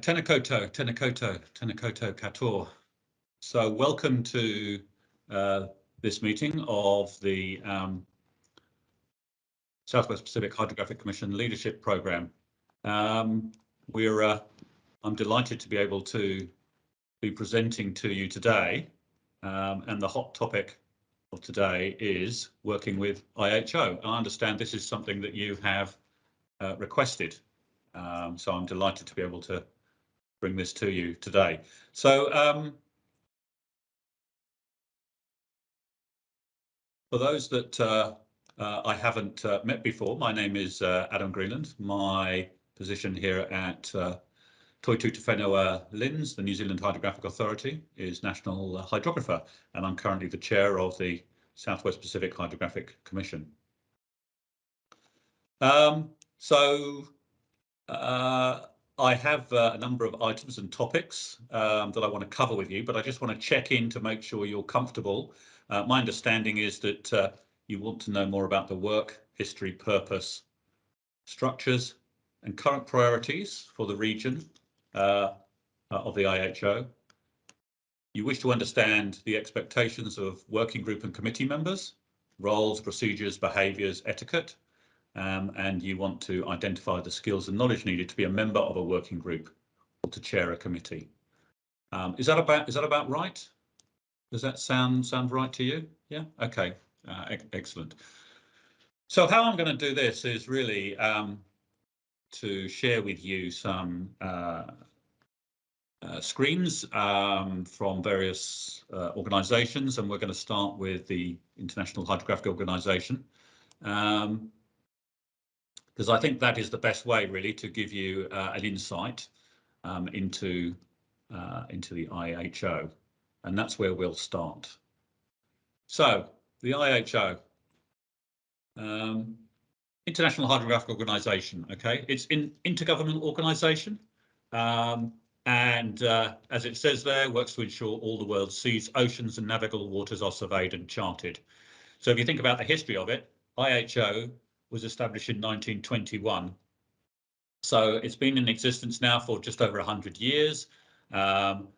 Tēnā koutou, tēnā koutou, tēnā koutou katoa. So welcome to this meeting of the Southwest Pacific Hydrographic Commission Leadership Programme. I'm delighted to be able to be presenting to you today, and the hot topic of today is working with IHO. I understand this is something that you have requested, so I'm delighted to be able to bring this to you today. So for those that I haven't met before, my name is Adam Greenland. My position here at Toitū Te Whenua LINZ, the New Zealand Hydrographic Authority, is National Hydrographer, and I'm currently the chair of the Southwest Pacific Hydrographic Commission. I have a number of items and topics that I want to cover with you, but I just want to check in to make sure you're comfortable. My understanding is that you want to know more about the work, history, purpose, structures, and current priorities for the region of the IHO. You wish to understand the expectations of working group and committee members, roles, procedures, behaviours, etiquette. And you want to identify the skills and knowledge needed to be a member of a working group or to chair a committee. Is that about right? Does that sound right to you? Yeah. Okay. Excellent. So how I'm going to do this is really to share with you some screens from various organisations, and we're going to start with the International Hydrographic Organisation. Because I think that is the best way, really, to give you an insight into the IHO, and that's where we'll start. So the IHO, International Hydrographic Organisation. Okay, it's an intergovernmental organisation, and as it says there, works to ensure all the world's seas, oceans, and navigable waters are surveyed and charted. So if you think about the history of it, IHO was established in 1921. So it's been in existence now for just over 100 years, and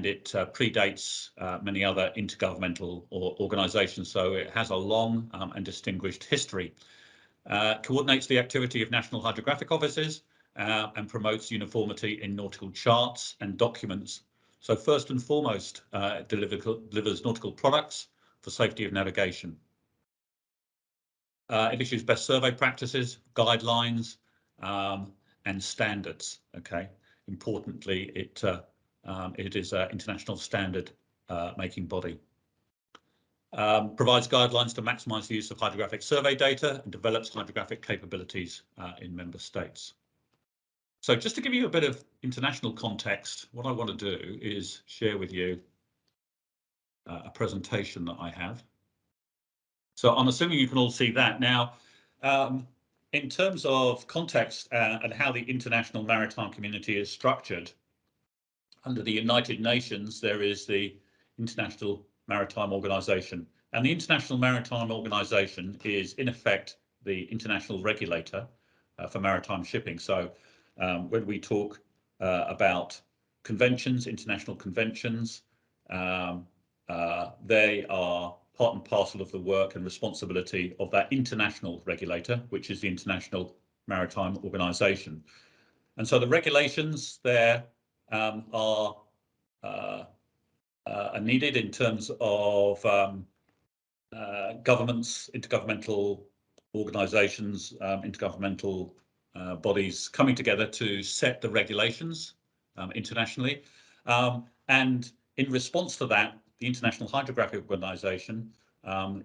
it predates many other intergovernmental organisations. So it has a long and distinguished history. Coordinates the activity of national hydrographic offices and promotes uniformity in nautical charts and documents. So first and foremost, it delivers nautical products for safety of navigation. It issues best survey practices, guidelines, and standards. Okay. Importantly, it is an international standard making body. Provides guidelines to maximise the use of hydrographic survey data and develops hydrographic capabilities in member states. So just to give you a bit of international context, what I want to do is share with you a presentation that I have. So I'm assuming you can all see that. Now, in terms of context and how the international maritime community is structured, under the United Nations, there is the International Maritime Organization. And the International Maritime Organization is, in effect, the international regulator for maritime shipping. So when we talk about conventions, international conventions, they are part and parcel of the work and responsibility of that international regulator, which is the International Maritime Organization. And so the regulations there are needed in terms of governments, intergovernmental organizations, intergovernmental bodies coming together to set the regulations internationally. And in response to that, the International Hydrographic Organization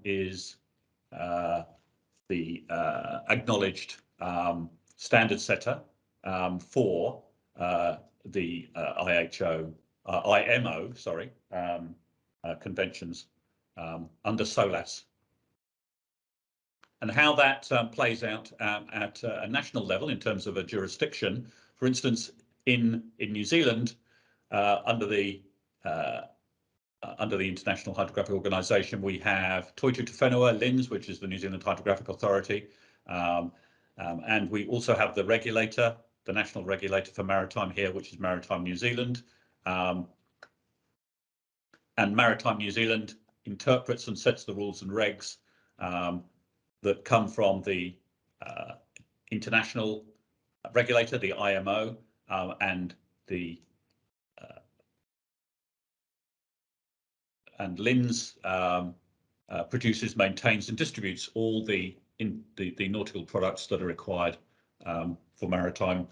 is the acknowledged standard setter for the IMO, conventions under SOLAS. And how that plays out at a national level in terms of a jurisdiction, for instance, in New Zealand, under the International Hydrographic Organisation, we have Toitū Te Whenua LINZ, which is the New Zealand Hydrographic Authority, and we also have the regulator, the national regulator for maritime here, which is Maritime New Zealand. And Maritime New Zealand interprets and sets the rules and regs that come from the international regulator, the IMO, and LINS produces, maintains, and distributes all the nautical products that are required for maritime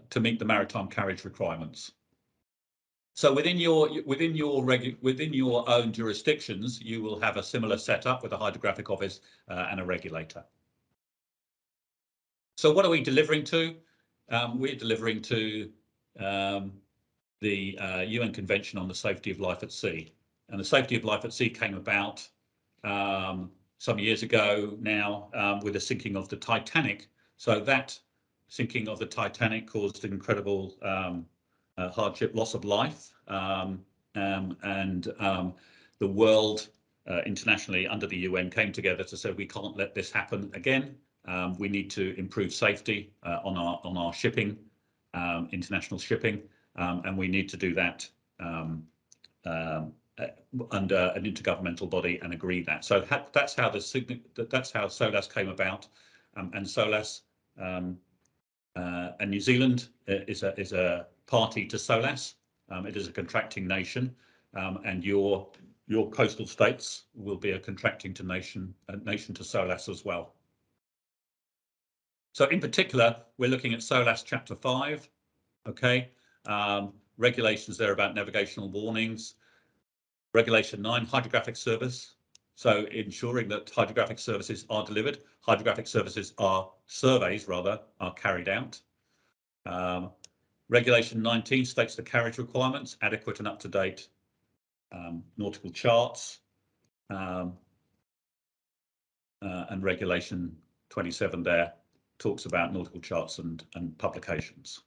to meet the maritime carriage requirements. So within your own jurisdictions, you will have a similar setup with a hydrographic office and a regulator. So what are we delivering to? We're delivering to the UN Convention on the Safety of Life at Sea. And the safety of life at sea came about some years ago now with the sinking of the Titanic. So that sinking of the Titanic caused incredible hardship, loss of life, and the world internationally under the UN came together to say we can't let this happen again. We need to improve safety on our shipping, international shipping, and we need to do that under an intergovernmental body and agree that. So that's how SOLAS came about, and SOLAS and New Zealand is a party to SOLAS. It is a contracting nation, and your coastal states will be a contracting nation to SOLAS as well. So in particular, we're looking at SOLAS Chapter 5. Okay, regulations there about navigational warnings. Regulation 9, hydrographic service. So ensuring that hydrographic services are delivered. Hydrographic services surveys rather, are carried out. Regulation 19 states the carriage requirements, adequate and up-to-date nautical charts. And Regulation 27 there talks about nautical charts and publications.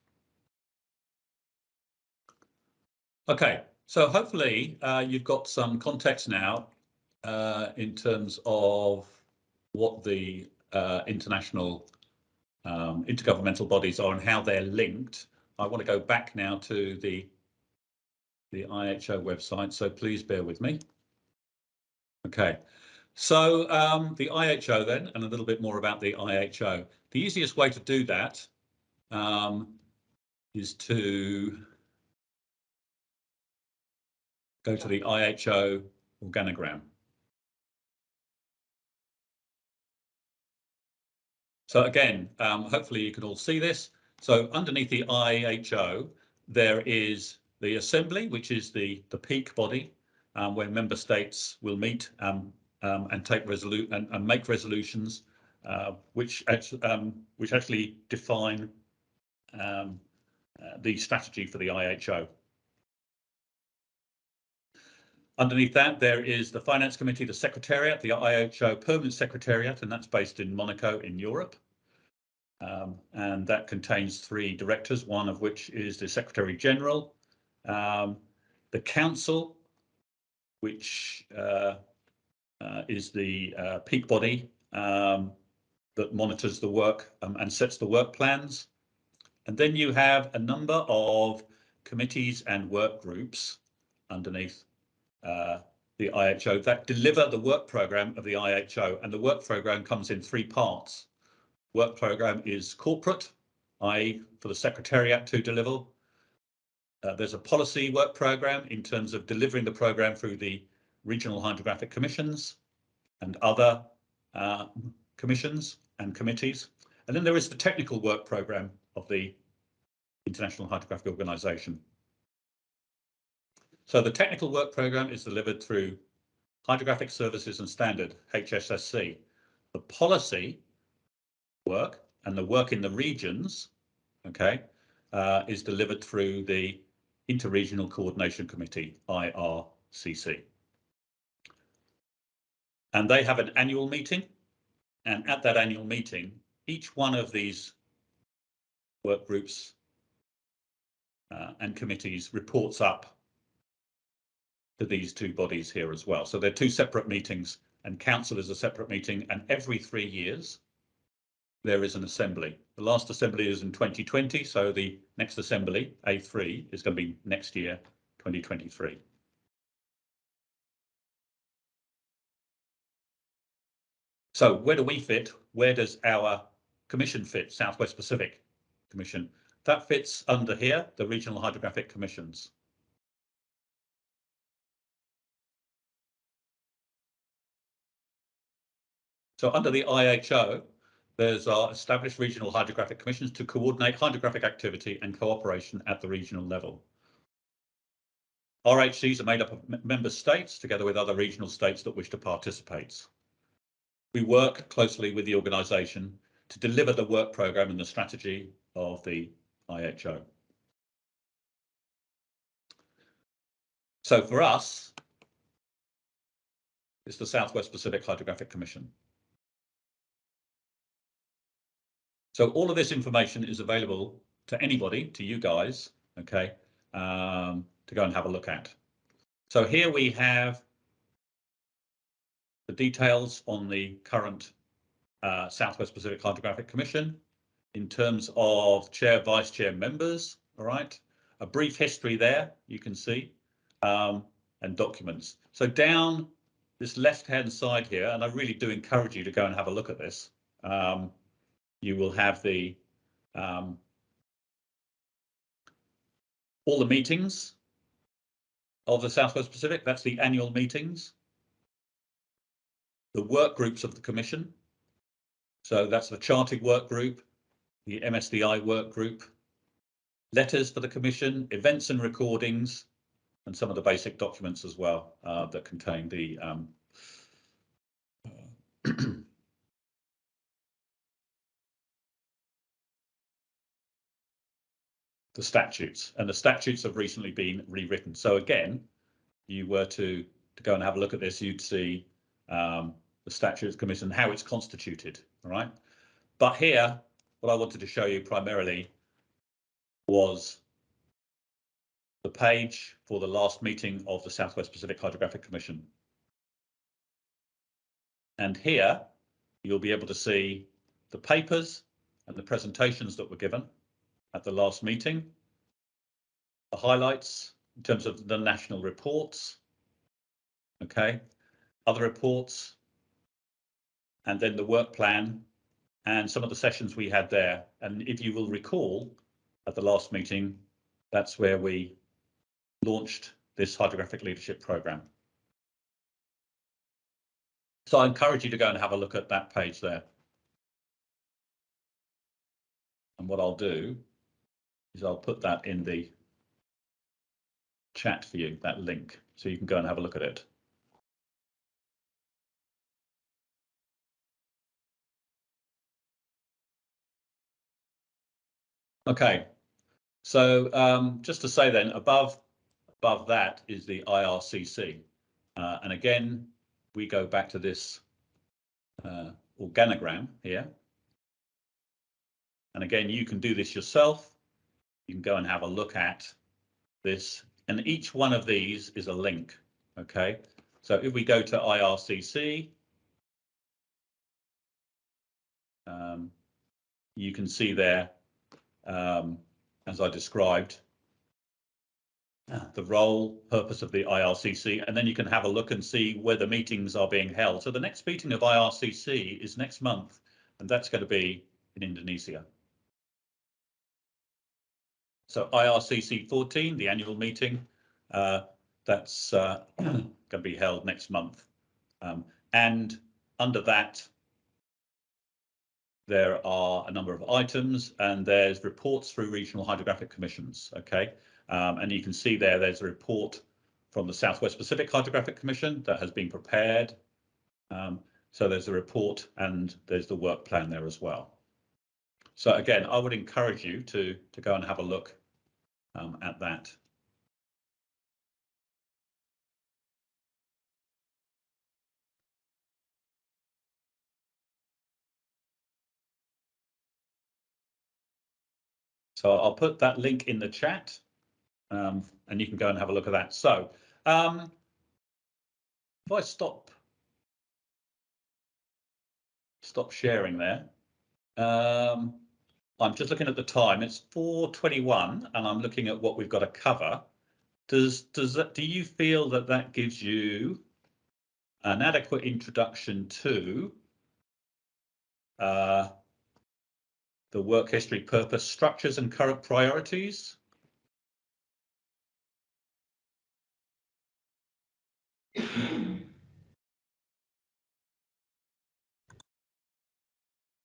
Okay, so hopefully you've got some context now in terms of what the international intergovernmental bodies are and how they're linked. I want to go back now to the IHO website, so please bear with me. Okay, so the IHO then, and a little bit more about the IHO. The easiest way to do that is to go to the IHO organogram. So again, hopefully you can all see this. So underneath the IHO, there is the Assembly, which is the peak body, where member states will meet and take and make resolutions, which actually define the strategy for the IHO. Underneath that, there is the Finance Committee, the Secretariat, the IHO Permanent Secretariat, and that's based in Monaco in Europe. And that contains 3 directors, one of which is the Secretary General. The Council, which is the peak body that monitors the work and sets the work plans. And then you have a number of committees and work groups underneath the IHO that deliver the work program of the IHO, and the work program comes in 3 parts. Work program is corporate, i.e. for the Secretariat to deliver. There's a policy work program in terms of delivering the program through the regional hydrographic commissions and other commissions and committees. And then there is the technical work program of the International Hydrographic Organization. So the technical work program is delivered through Hydrographic Services and Standard, HSSC. The policy work and the work in the regions, okay, is delivered through the Interregional Coordination Committee, IRCC. And they have an annual meeting, and at that annual meeting, each one of these work groups and committees reports up to these two bodies here as well. So they're two separate meetings, and council is a separate meeting, and every 3 years there is an assembly. The last assembly is in 2020, so the next assembly, A3, is going to be next year, 2023. So where do we fit? Where does our commission fit, Southwest Pacific Commission? That fits under here, the Regional Hydrographic Commissions. So under the IHO, there's our established regional hydrographic commissions to coordinate hydrographic activity and cooperation at the regional level. RHCs are made up of member states together with other regional states that wish to participate. We work closely with the organisation to deliver the work programme and the strategy of the IHO. So for us, it's the Southwest Pacific Hydrographic Commission. So all of this information is available to anybody, to you guys, okay, to go and have a look at. So here we have the details on the current Southwest Pacific Hydrographic Commission in terms of chair, vice chair members, all right, a brief history there, you can see, and documents. So down this left-hand side here, and I really do encourage you to go and have a look at this, you will have the all the meetings of the Southwest Pacific. That's the annual meetings. The work groups of the Commission. So that's the charting work group, the MSDI work group, letters for the Commission, events and recordings, and some of the basic documents as well that contain the the statutes, and the statutes have recently been rewritten. So again, you were to go and have a look at this, you'd see the Statutes Commission, how it's constituted, all right? But here, what I wanted to show you primarily was the page for the last meeting of the Southwest Pacific Hydrographic Commission. And here, you'll be able to see the papers and the presentations that were given at the last meeting, the highlights in terms of the national reports, okay, other reports, and then the work plan and some of the sessions we had there. And if you will recall, at the last meeting, that's where we launched this hydrographic leadership program. So I encourage you to go and have a look at that page there. And what I'll do is I'll put that in the chat for you, that link, so you can go and have a look at it. Okay, so just to say then, above that is the IRCC. And again, we go back to this organogram here. And again, you can do this yourself. You can go and have a look at this. And each one of these is a link, okay? So if we go to IRCC, you can see there, as I described, the role, purpose of the IRCC, and then you can have a look and see where the meetings are being held. So the next meeting of IRCC is next month, and that's going to be in Indonesia. So IRCC 14, the annual meeting, that's going to be held next month. And under that, there are a number of items, and there's reports through regional hydrographic commissions, okay? And you can see there's a report from the Southwest Pacific Hydrographic Commission that has been prepared. So there's a report and there's the work plan there as well. So again, I would encourage you to go and have a look at that. So I'll put that link in the chat, and you can go and have a look at that. So if I stop sharing there, I'm just looking at the time. It's 4:21, and I'm looking at what we've got to cover. Do you feel that that gives you an adequate introduction to the work history, purpose, structures, and current priorities?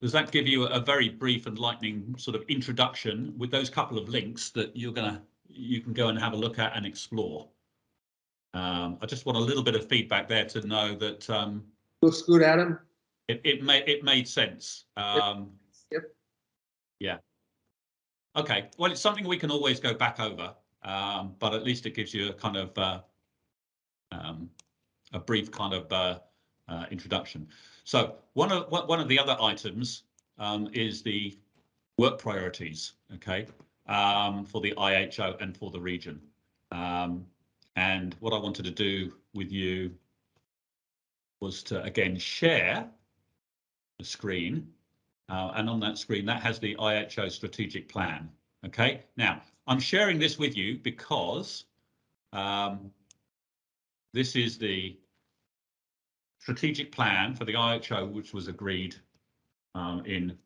Does that give you a very brief and lightning sort of introduction with those couple of links that you can go and have a look at and explore? I just want a little bit of feedback there to know that looks good, Adam. It made sense. Yep. Yeah. Okay. Well, it's something we can always go back over, but at least it gives you a kind of a brief kind of introduction. So one of the other items is the work priorities. Okay, for the IHO and for the region. And what I wanted to do with you was to again share the screen, and on that screen that has the IHO strategic plan. Okay, now I'm sharing this with you because this is the strategic plan for the IHO, which was agreed in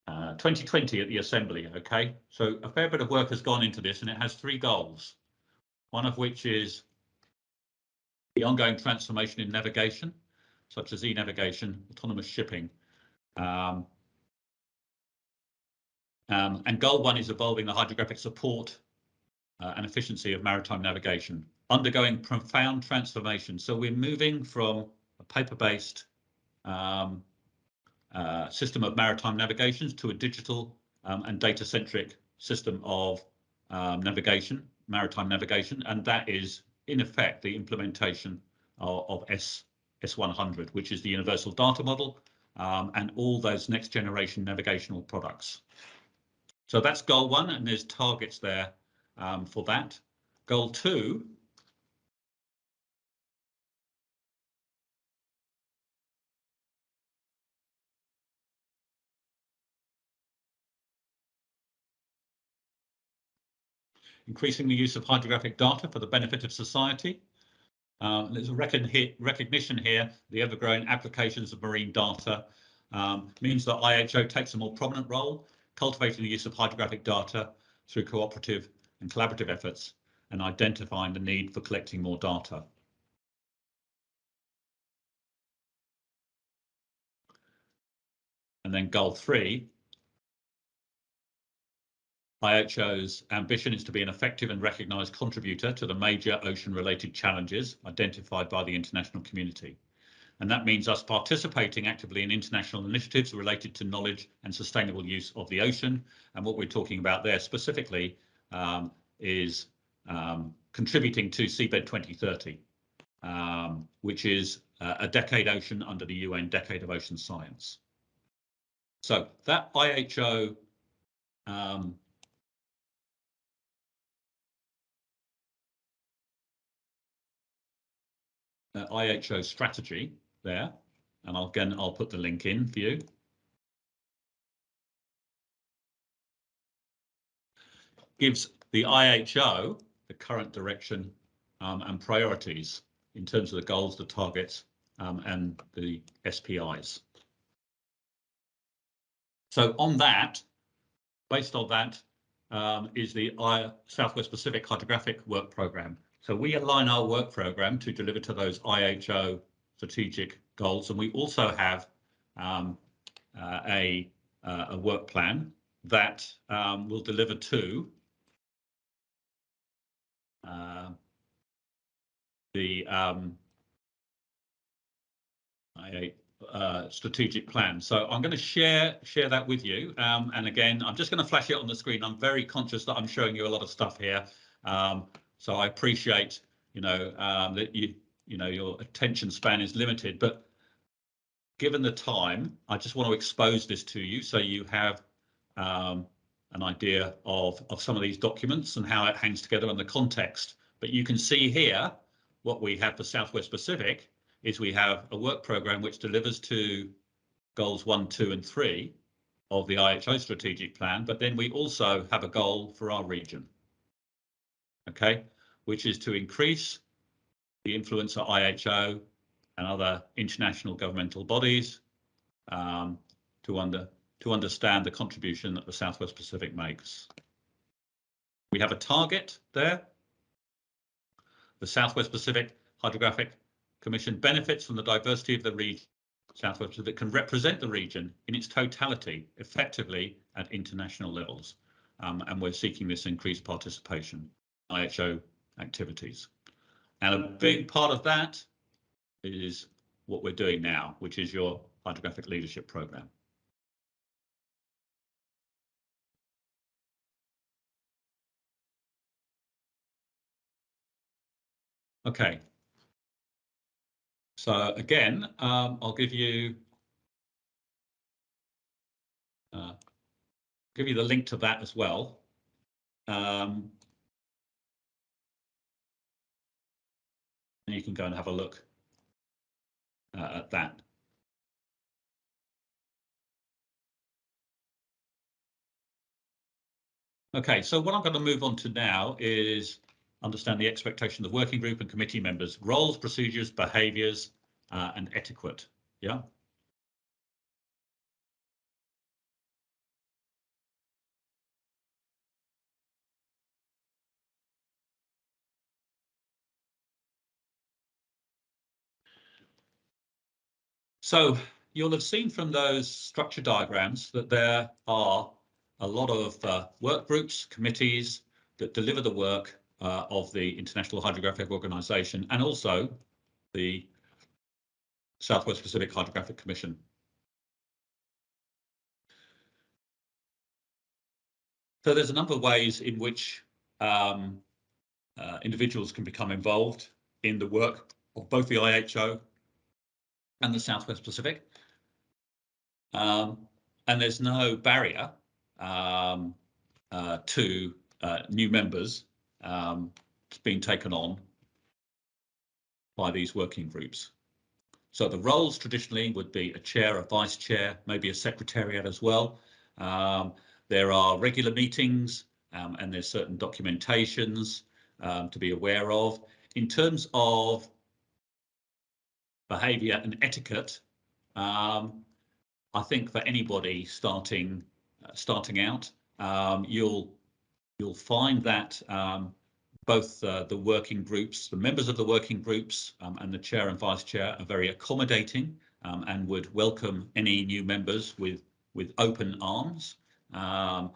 2020 at the Assembly. Okay, so a fair bit of work has gone into this, and it has 3 goals, one of which is the ongoing transformation in navigation, such as e-navigation, autonomous shipping. And goal 1 is evolving the hydrographic support and efficiency of maritime navigation, undergoing profound transformation. So we're moving from a paper-based system of maritime navigations to a digital and data-centric system of maritime navigation, and that is in effect the implementation of S100, which is the universal data model, and all those next generation navigational products. So that's goal 1, and there's targets there for that. Goal 2 increasing the use of hydrographic data for the benefit of society. There's a recognition here, the ever-growing applications of marine data means that IHO takes a more prominent role, cultivating the use of hydrographic data through cooperative and collaborative efforts and identifying the need for collecting more data. And then goal 3, IHO's ambition is to be an effective and recognised contributor to the major ocean-related challenges identified by the international community. And that means us participating actively in international initiatives related to knowledge and sustainable use of the ocean. And what we're talking about there specifically is contributing to Seabed 2030, which is a decade ocean under the UN Decade of Ocean Science. So that IHO IHO strategy there, and I'll put the link in for you. Gives the IHO the current direction and priorities in terms of the goals, the targets, and the SPIs. So on that, based on that, is the Southwest Pacific Hydrographic Work Programme. So we align our work programme to deliver to those IHO strategic goals, and we also have a work plan that will deliver to the strategic plan. So I'm going to share that with you, and again I'm just going to flash it on the screen. I'm very conscious that I'm showing you a lot of stuff here, so I appreciate that your attention span is limited, but given the time I just want to expose this to you so you have an idea of some of these documents and how it hangs together in the context. But you can see here what we have for Southwest Pacific is we have a work program which delivers to goals 1, 2, and 3 of the IHO strategic plan, but then we also have a goal for our region, okay, which is to increase the influence of IHO and other international governmental bodies to understand the contribution that the Southwest Pacific makes. We have a target there. The Southwest Pacific Hydrographic Commission benefits from the diversity of the region. Southwest Pacific can represent the region in its totality effectively at international levels. And we're seeking this increased participation in IHO activities. And a big part of that is what we're doing now, which is your hydrographic leadership program. Okay. So again, I'll give you the link to that as well. And you can go and have a look at that. Okay, so what I'm going to move on to now is understand the expectation of the working group and committee members, roles, procedures, behaviours, and etiquette. Yeah. So you'll have seen from those structure diagrams that there are a lot of work groups, committees that deliver the work of the International Hydrographic Organization and also the Southwest Pacific Hydrographic Commission. So there's a number of ways in which individuals can become involved in the work of both the IHO and the Southwest Pacific. And there's no barrier to new members being taken on by these working groups. So the roles traditionally would be a chair, a vice chair, maybe a secretariat as well. There are regular meetings and there's certain documentations to be aware of. In terms of behaviour and etiquette, I think for anybody starting out, you'll find that both the working groups, the members of the working groups and the chair and vice chair are very accommodating and would welcome any new members with open arms. And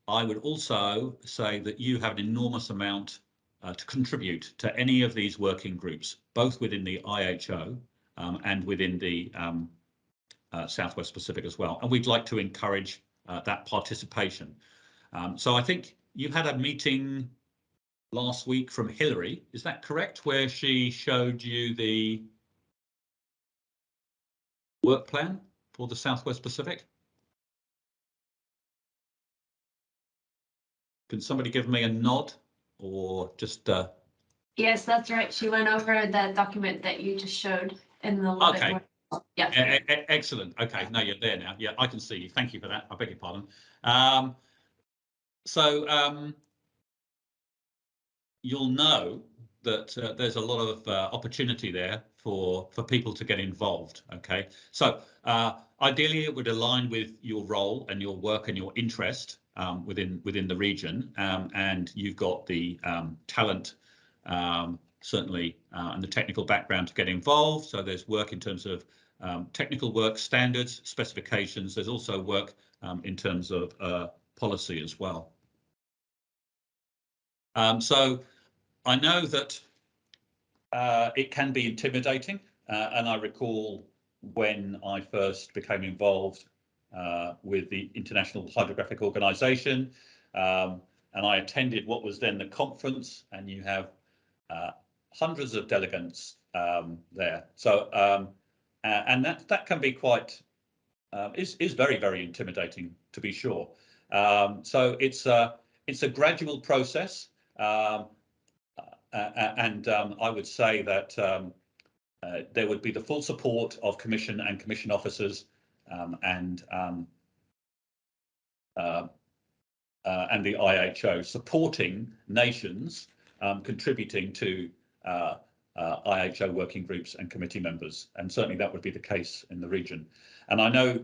I would also say that you have an enormous amount to contribute to any of these working groups, both within the IHO and within the Southwest Pacific as well. And we'd like to encourage that participation. So I think you had a meeting last week from Hillary, is that correct, where she showed you the work plan for the Southwest Pacific? Can somebody give me a nod or just... Yes, that's right. She went over the document that you just showed in the little bit more. Yeah. Excellent. Okay, no, you're there now. Yeah, I can see you. Thank you for that. I beg your pardon. You'll know that there's a lot of opportunity there for people to get involved. Okay, so ideally it would align with your role and your work and your interest within the region, and you've got the talent certainly and the technical background to get involved. So there's work in terms of technical work, standards, specifications. There's also work in terms of policy as well. So I know that it can be intimidating, and I recall when I first became involved with the International Hydrographic Organization, and I attended what was then the conference, and you have hundreds of delegates there. So and that can be quite is very, very intimidating, to be sure. So it's a gradual process, and I would say that there would be the full support of Commission and Commission officers and the IHO supporting nations contributing to IHO working groups and committee members, and certainly that would be the case in the region. And I know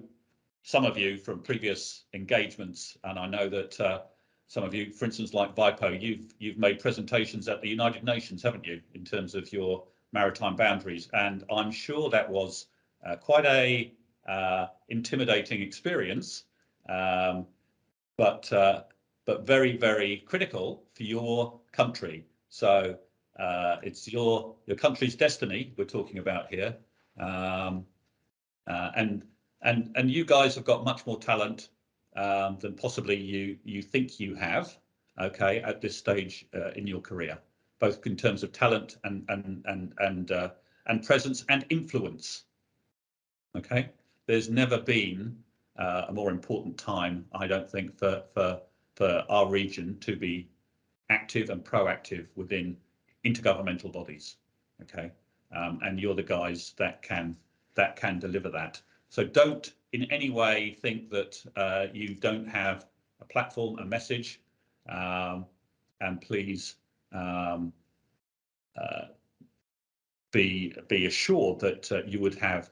some of you from previous engagements, and I know that some of you, for instance, like VIPO, you've made presentations at the United Nations, haven't you, in terms of your maritime boundaries, and I'm sure that was quite a intimidating experience, but very, very critical for your country. So it's your country's destiny we're talking about here, and you guys have got much more talent than possibly you think you have, okay, at this stage in your career, both in terms of talent and presence and influence. Okay, there's never been a more important time, I don't think, for our region to be active and proactive within intergovernmental bodies. Okay, and you're the guys that can deliver that. So don't in any way think that you don't have a platform, a message, and please be assured that you would have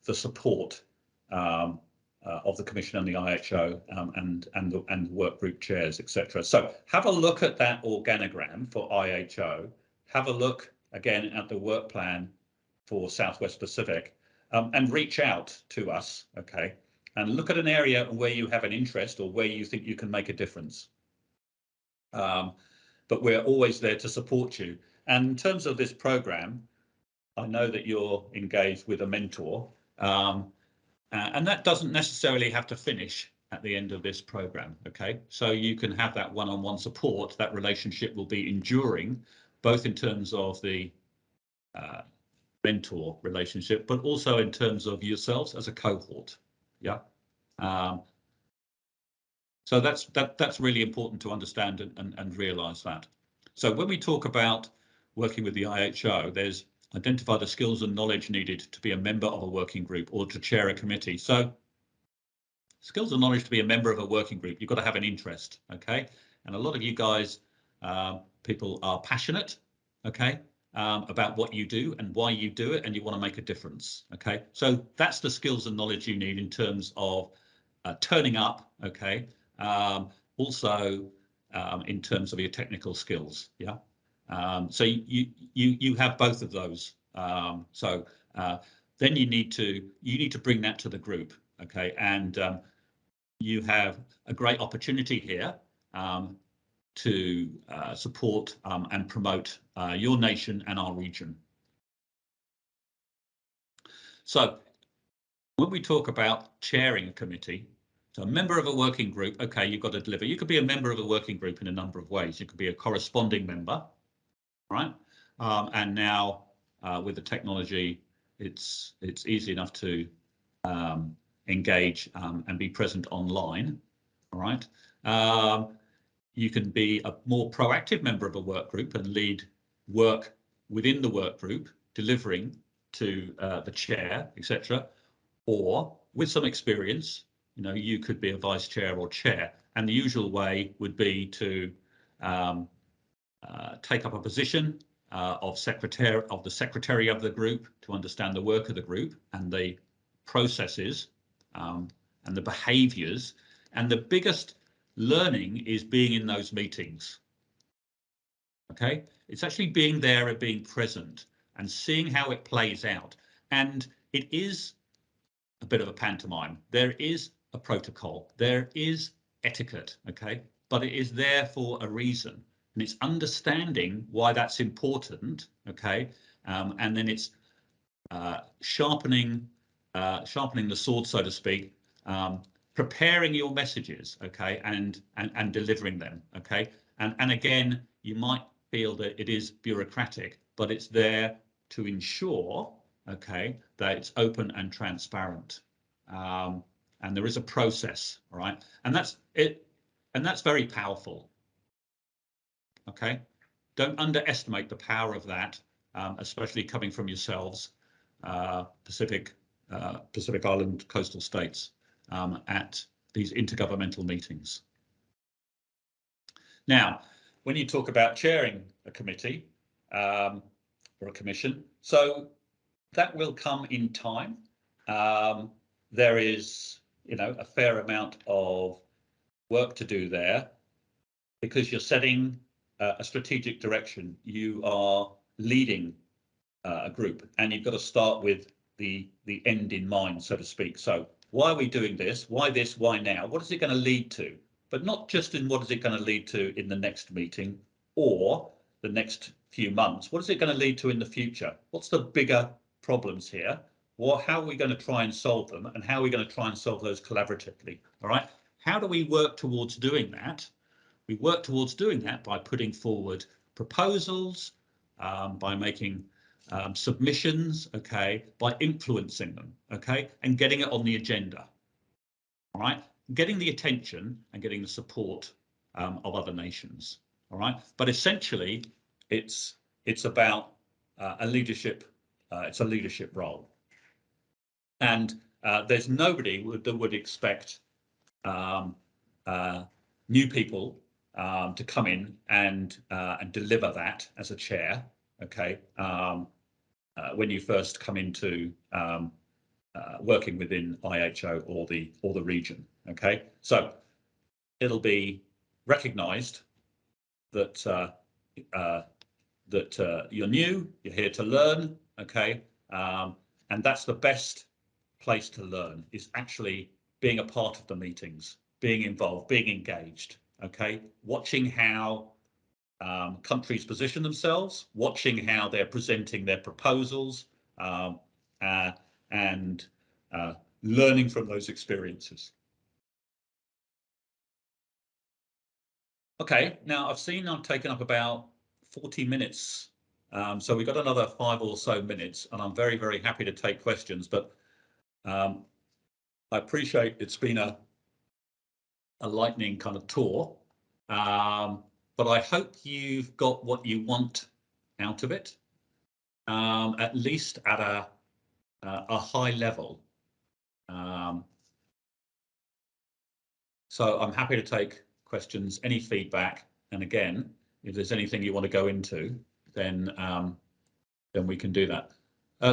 the support of the Commission and the IHO and work group chairs, etc. So have a look at that organogram for IHO. Have a look again at the work plan for Southwest Pacific, and reach out to us, okay, and look at an area where you have an interest or where you think you can make a difference. But we're always there to support you. And in terms of this program, I know that you're engaged with a mentor, and that doesn't necessarily have to finish at the end of this program, okay? So you can have that one-on-one support. That relationship will be enduring, both in terms of the mentor relationship, but also in terms of yourselves as a cohort, yeah? So that's really important to understand and realise that. So when we talk about working with the IHO, there's identify the skills and knowledge needed to be a member of a working group or to chair a committee. So skills and knowledge to be a member of a working group, you've got to have an interest, okay? And a lot of you guys, people are passionate, okay, about what you do and why you do it, and you want to make a difference, okay? So that's the skills and knowledge you need in terms of turning up, okay? Also in terms of your technical skills, yeah? So you have both of those. So then you need to bring that to the group, okay? And you have a great opportunity here to support and promote your nation and our region. So when we talk about chairing a committee, so a member of a working group, okay, you've got to deliver. You could be a member of a working group in a number of ways. You could be a corresponding member, right? And now with the technology, it's easy enough to engage and be present online, all right? You can be a more proactive member of a work group and lead work within the work group, delivering to the chair, etc. Or with some experience, you know, you could be a vice chair or chair. And the usual way would be to take up a position of the secretary of the group to understand the work of the group and the processes and the behaviours. And the biggest learning is being in those meetings. Okay, it's actually being there and being present and seeing how it plays out. And it is a bit of a pantomime. There is a protocol, there is etiquette, okay, but it is there for a reason. And it's understanding why that's important, okay, and then it's sharpening the sword, so to speak, preparing your messages, okay, and delivering them, okay. And again, you might feel that it is bureaucratic, but it's there to ensure, okay, that it's open and transparent, and there is a process, all right, and that's it, and that's very powerful. Okay, don't underestimate the power of that, especially coming from yourselves. Pacific Island coastal states at these intergovernmental meetings. Now, when you talk about chairing a committee or a commission, so that will come in time. There is, a fair amount of work to do there because you're setting a strategic direction. You are leading a group, and you've got to start with the end in mind, so to speak. So why are we doing this? Why this? Why now? What is it going to lead to? But not just in what is it going to lead to in the next meeting or the next few months. What is it going to lead to in the future? What's the bigger problems here? How are we going to try and solve them? And how are we going to try and solve those collaboratively? All right. How do we work towards doing that? We work towards doing that by putting forward proposals, by making submissions, okay, by influencing them, okay, and getting it on the agenda. All right, getting the attention and getting the support of other nations. All right, but essentially, it's about a leadership. It's a leadership role, and there's nobody that would expect new people to come in and deliver that as a chair. Okay, when you first come into working within IHO or the region. Okay, so it'll be recognised that you're new, you're here to learn. Okay, and that's the best place to learn, is actually being a part of the meetings, being involved, being engaged. Okay, watching how countries position themselves, watching how they're presenting their proposals, and learning from those experiences. Okay, now I've taken up about 40 minutes, so we've got another 5 or so minutes, and I'm very, very happy to take questions, but I appreciate it's been a lightning kind of tour, but I hope you've got what you want out of it, at least at a high level. So I'm happy to take questions, any feedback, and again, if there's anything you want to go into, then we can do that.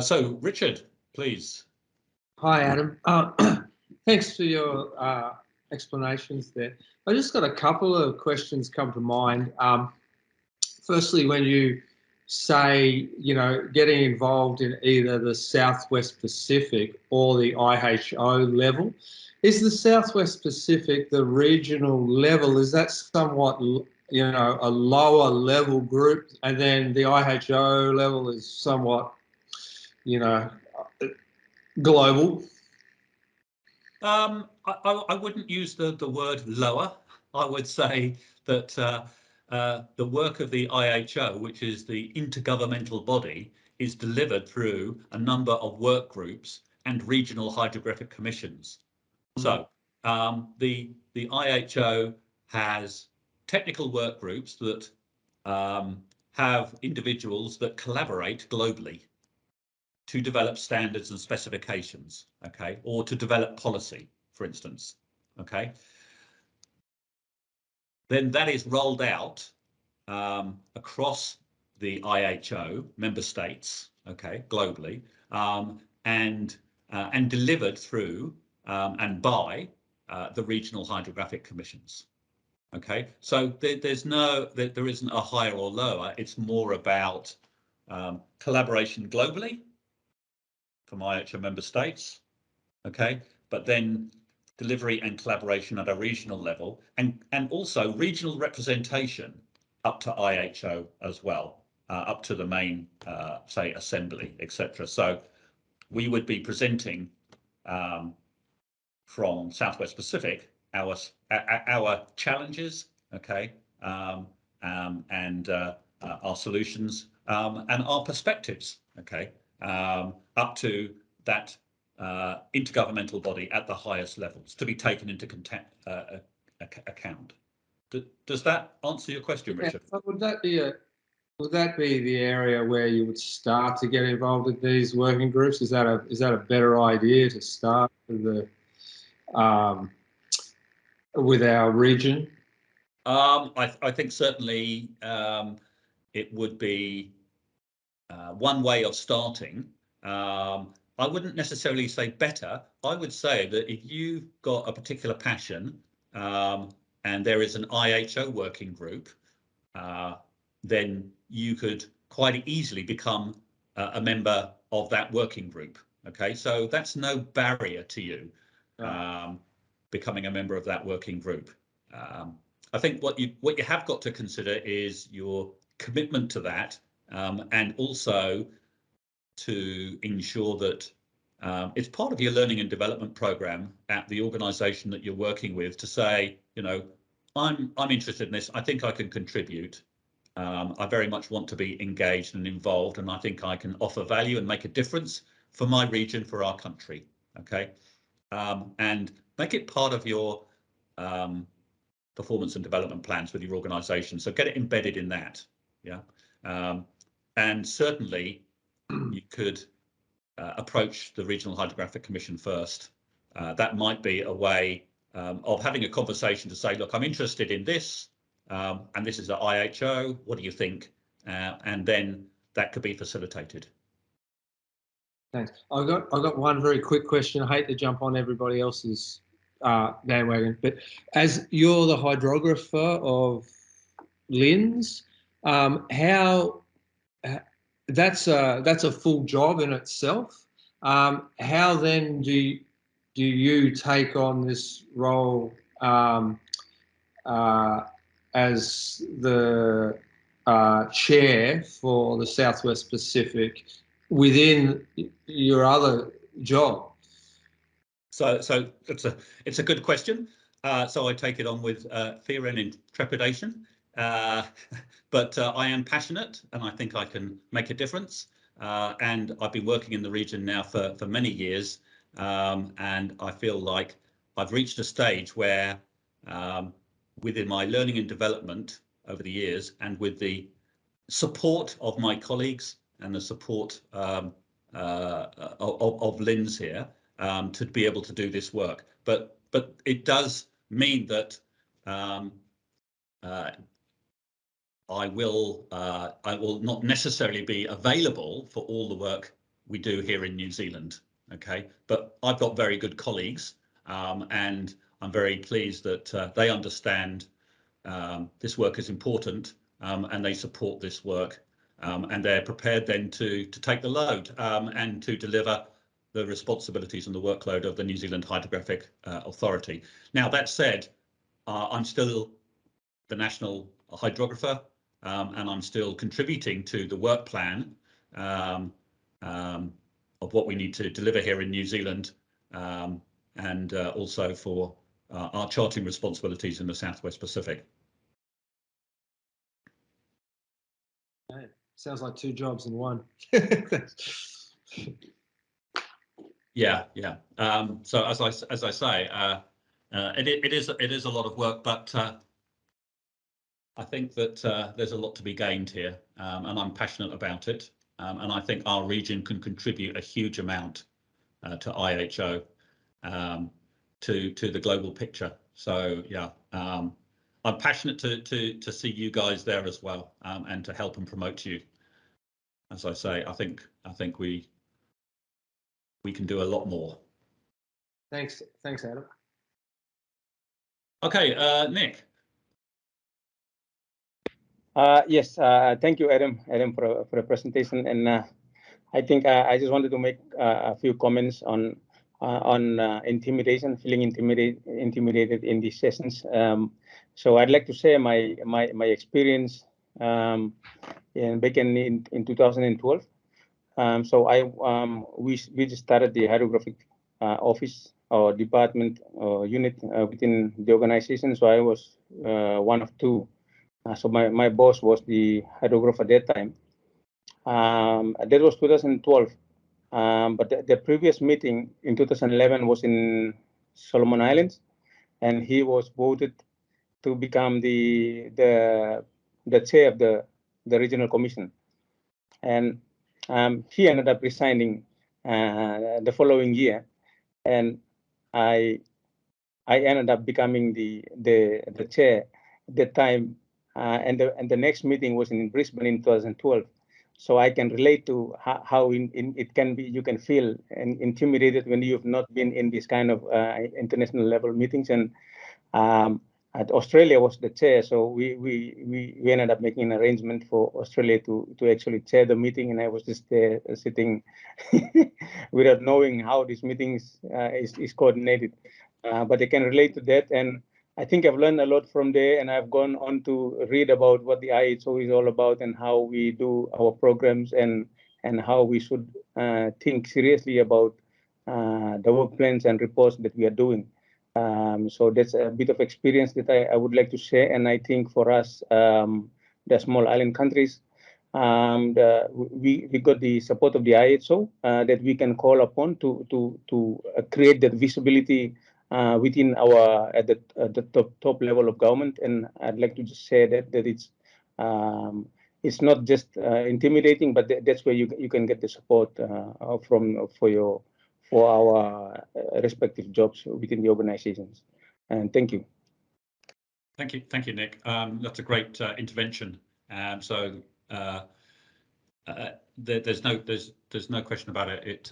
So Richard, please. Hi, Adam. Thanks for your explanations there. I just got a couple of questions come to mind. Firstly, when you say, getting involved in either the Southwest Pacific or the IHO level, is the Southwest Pacific, the regional level, is that somewhat, a lower level group, and then the IHO level is somewhat, global? I wouldn't use the word lower. I would say that the work of the IHO, which is the intergovernmental body, is delivered through a number of work groups and regional hydrographic commissions. So the IHO has technical work groups that have individuals that collaborate globally to develop standards and specifications, okay, or to develop policy, for instance, okay. Then that is rolled out across the IHO member states, okay, globally, and delivered through and by the regional hydrographic commissions. Okay, so there isn't a higher or lower. It's more about collaboration globally from IHO member states, okay, but then delivery and collaboration at a regional level, and also regional representation up to IHO as well, up to the main, say, assembly, etc. So we would be presenting from Southwest Pacific our challenges, okay, and our solutions and our perspectives, okay, up to that intergovernmental body at the highest levels to be taken into account. Does that answer your question, Richard? Would that be Would that be the area where you would start to get involved with these working groups? Is that a better idea to start with with our region? I think certainly it would be one way of starting. I wouldn't necessarily say better. I would say that if you've got a particular passion and there is an IHO working group, then you could quite easily become a member of that working group. Okay, so that's no barrier to you becoming a member of that working group. I think what you have got to consider is your commitment to that, and also to ensure that it's part of your learning and development program at the organisation that you're working with to say, you know, I'm interested in this. I think I can contribute. I very much want to be engaged and involved, and I think I can offer value and make a difference for my region, for our country. Okay, and make it part of your performance and development plans with your organisation. So get it embedded in that. Yeah, and certainly you could approach the Regional Hydrographic Commission first. That might be a way of having a conversation to say, look, I'm interested in this, and this is at IHO. What do you think? And then that could be facilitated. Thanks. I've got one very quick question. I hate to jump on everybody else's bandwagon, but as you're the hydrographer of LINZ, how that's a full job in itself. How then do you take on this role as the chair for the Southwest Pacific within your other job? So it's a good question. So I take it on with fear and trepidation, but I am passionate, and I think I can make a difference. And I've been working in the region now for many years, and I feel like I've reached a stage where, within my learning and development over the years, and with the support of my colleagues and the support of LINZ here, to be able to do this work. But it does mean that I will not necessarily be available for all the work we do here in New Zealand. Okay, but I've got very good colleagues, and I'm very pleased that they understand this work is important, and they support this work, and they're prepared then to take the load and to deliver the responsibilities and the workload of the New Zealand Hydrographic Authority. Now, that said, I'm still the national hydrographer, and I'm still contributing to the work plan of what we need to deliver here in New Zealand, and also for our charting responsibilities in the Southwest Pacific. Okay. Sounds like two jobs in one. Yeah. So as I say, it is a lot of work, but I think that there's a lot to be gained here, and I'm passionate about it, and I think our region can contribute a huge amount to IHO, to the global picture. So yeah, I'm passionate to see you guys there as well, and to help and promote you. As I say, I think we can do a lot more. Thanks, Adam. Okay, Nick. Yes, thank you, Adam, for the presentation. And I think I just wanted to make a few comments on intimidation, feeling intimidated in these sessions. So I'd like to share my experience back in 2012. So we just started the hydrographic office or department or unit within the organization. So I was one of two. So my boss was the hydrographer at that time. That was 2012. But the previous meeting in 2011 was in Solomon Islands, and he was voted to become the chair of the the regional commission. And he ended up resigning the following year, and I ended up becoming the chair at that time. And the next meeting was in Brisbane in 2012. So I can relate to how it can be. You can feel intimidated when you've not been in this kind of international level meetings. And Australia was the chair, so we ended up making an arrangement for Australia to actually chair the meeting, and I was just there sitting without knowing how this meeting is coordinated. But I can relate to that, and I think I've learned a lot from there, and I've gone on to read about what the IHO is all about and how we do our programs and how we should think seriously about the work plans and reports that we are doing. So that's a bit of experience that I would like to share. And I think for us, the small island countries, we got the support of the IHO that we can call upon to create that visibility within our at the top level of government. And I'd like to just share that it's not just intimidating, but that's where you can get the support for our respective jobs within the organizations. And thank you. Thank you, Nick. That's a great intervention. There's no question about it.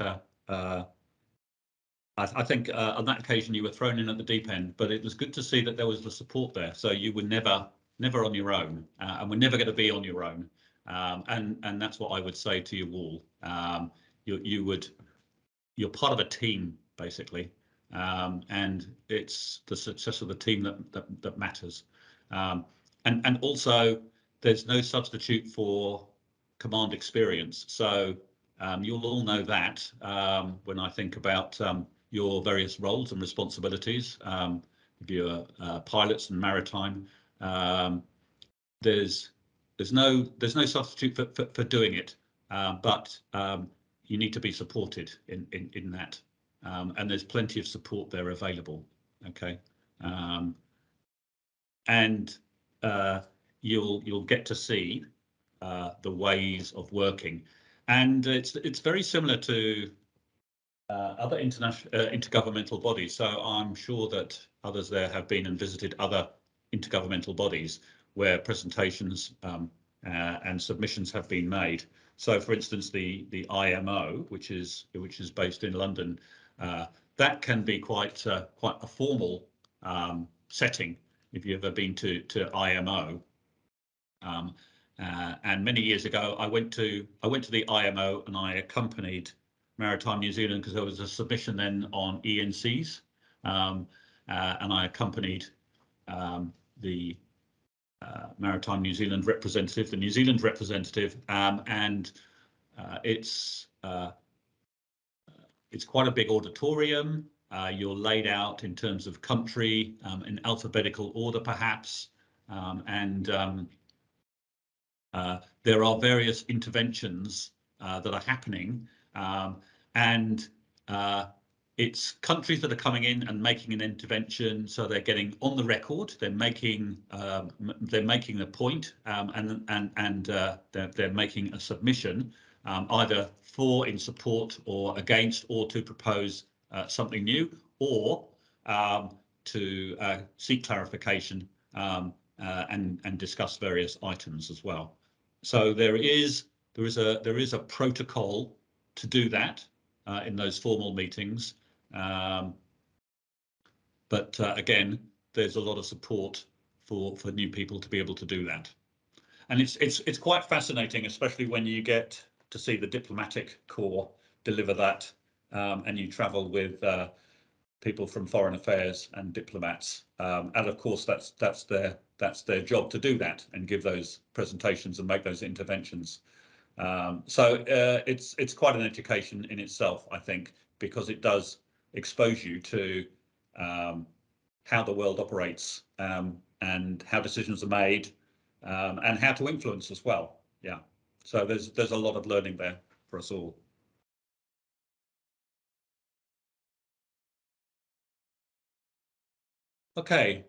I think on that occasion you were thrown in at the deep end, but it was good to see that there was the support there. So you were never on your own, and we're never going to be on your own. And that's what I would say to you all. You're part of a team, basically, and it's the success of the team that matters. And also, there's no substitute for command experience. So you'll all know that when I think about your various roles and responsibilities. If you're pilots and maritime, there's no substitute for doing it, but you need to be supported in that, and there's plenty of support there available. Okay, and you'll get to see the ways of working, and it's very similar to other international intergovernmental bodies. So I'm sure that others there have been and visited other intergovernmental bodies where presentations and submissions have been made. So, for instance, the IMO, which is based in London, that can be quite a formal setting if you've ever been to IMO. And many years ago, I went to the IMO and I accompanied Maritime New Zealand because there was a submission then on ENCs, and I accompanied the Maritime New Zealand representative, the New Zealand representative, and it's quite a big auditorium. You're laid out in terms of country in alphabetical order, perhaps, and there are various interventions that are happening, and it's countries that are coming in and making an intervention, so they're getting on the record. They're making the point, and they're making a submission, either in support or against, or to propose something new, or to seek clarification and discuss various items as well. So there is a protocol to do that in those formal meetings, but again, there's a lot of support for new people to be able to do that, and it's quite fascinating, especially when you get to see the diplomatic corps deliver that, and you travel with people from foreign affairs and diplomats, and of course that's their job to do that and give those presentations and make those interventions. So it's quite an education in itself, I think, because it does expose you to how the world operates, and how decisions are made, and how to influence as well. Yeah, so there's a lot of learning there for us all. Okay.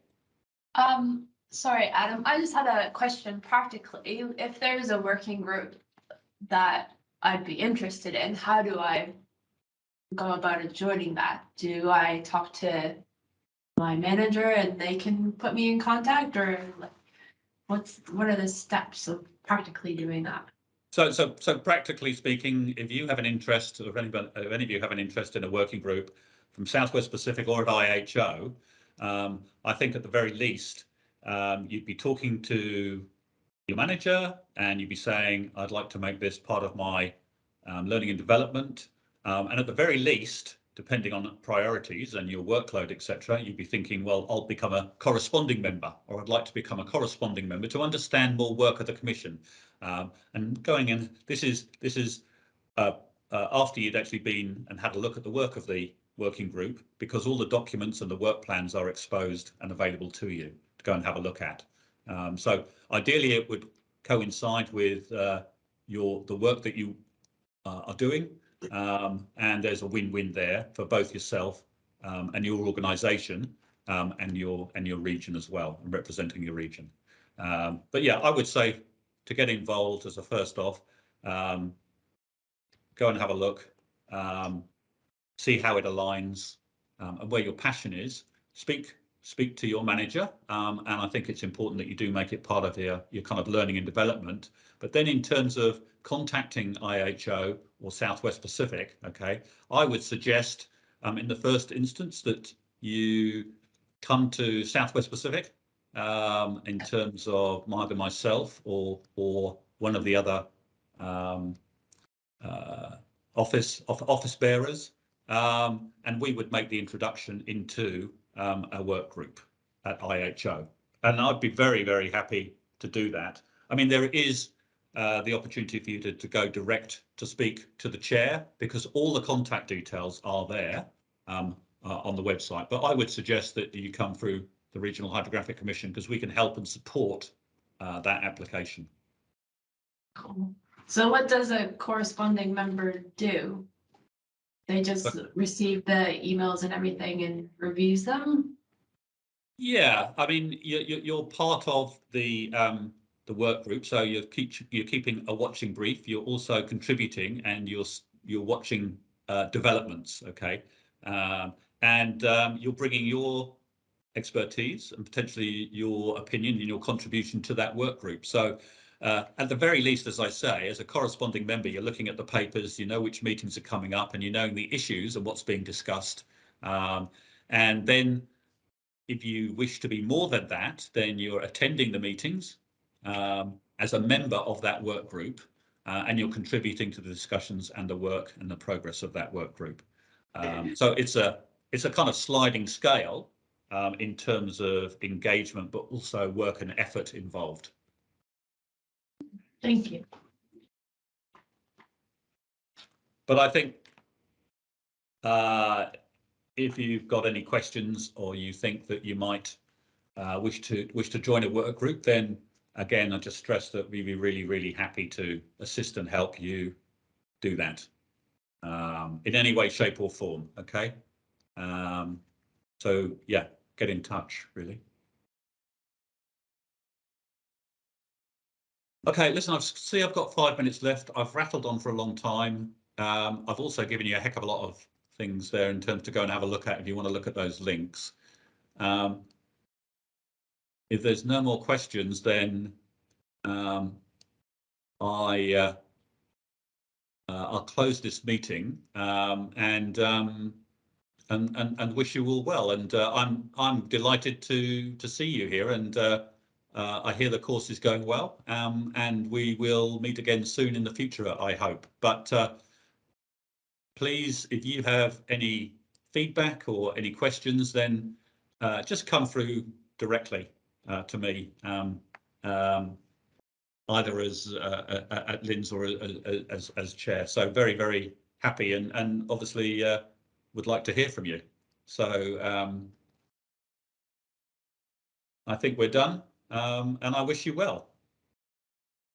Sorry, Adam, I just had a question practically. If there's a working group that I'd be interested in, how do I go about joining that? Do I talk to my manager and they can put me in contact, or like, what are the steps of practically doing that? So practically speaking, if you have an interest, or if any of you have an interest in a working group from Southwest Pacific or at IHO, I think at the very least, you'd be talking to your manager and you'd be saying, I'd like to make this part of my learning and development. And at the very least, depending on priorities and your workload, etc., you'd be thinking, well, I'll become a corresponding member, or I'd like to become a corresponding member to understand more work of the Commission. And going in, this is after you'd actually been and had a look at the work of the working group, because all the documents and the work plans are exposed and available to you to go and have a look at. So ideally, it would coincide with the work that you are doing, and there's a win-win there for both yourself and your organisation and your region as well, and representing your region. But yeah, I would say to get involved as a first off, go and have a look, see how it aligns, and where your passion is. Speak to your manager, and I think it's important that you do make it part of your kind of learning and development. But then in terms of contacting IHO or Southwest Pacific, okay, I would suggest in the first instance that you come to Southwest Pacific in terms of either myself or one of the other office bearers, and we would make the introduction into a work group at IHO. And I'd be very, very happy to do that. I mean, there is the opportunity for you to go direct to speak to the chair, because all the contact details are there on the website. But I would suggest that you come through the Regional Hydrographic Commission, because we can help and support that application. Cool. So what does a corresponding member do? They just receive the emails and everything and reviews them? Yeah, I mean, you're part of the work group, so you're keeping a watching brief. You're also contributing, and you're watching developments. Okay, and you're bringing your expertise and potentially your opinion and your contribution to that work group. So at the very least, as I say, as a corresponding member, you're looking at the papers, you know which meetings are coming up, and you know the issues and what's being discussed. And then if you wish to be more than that, then you're attending the meetings as a member of that work group, and you're contributing to the discussions and the work and the progress of that work group. So it's a kind of sliding scale in terms of engagement, but also work and effort involved. Thank you. But I think if you've got any questions, or you think that you might wish to join a work group, then again, I just stress that we'd be really, really happy to assist and help you do that in any way, shape or form. Okay. So yeah, get in touch, really. Okay, listen, I've got 5 minutes left. I've rattled on for a long time. I've also given you a heck of a lot of things there in terms to go and have a look at if you want to look at those links. If there's no more questions, then I'll close this meeting and wish you all well. And I'm delighted to see you here, and I hear the course is going well, and we will meet again soon in the future, I hope. But please, if you have any feedback or any questions, then just come through directly to me, either as at Lynn's or as chair. So very, very happy, and obviously would like to hear from you. So I think we're done, and I wish you well.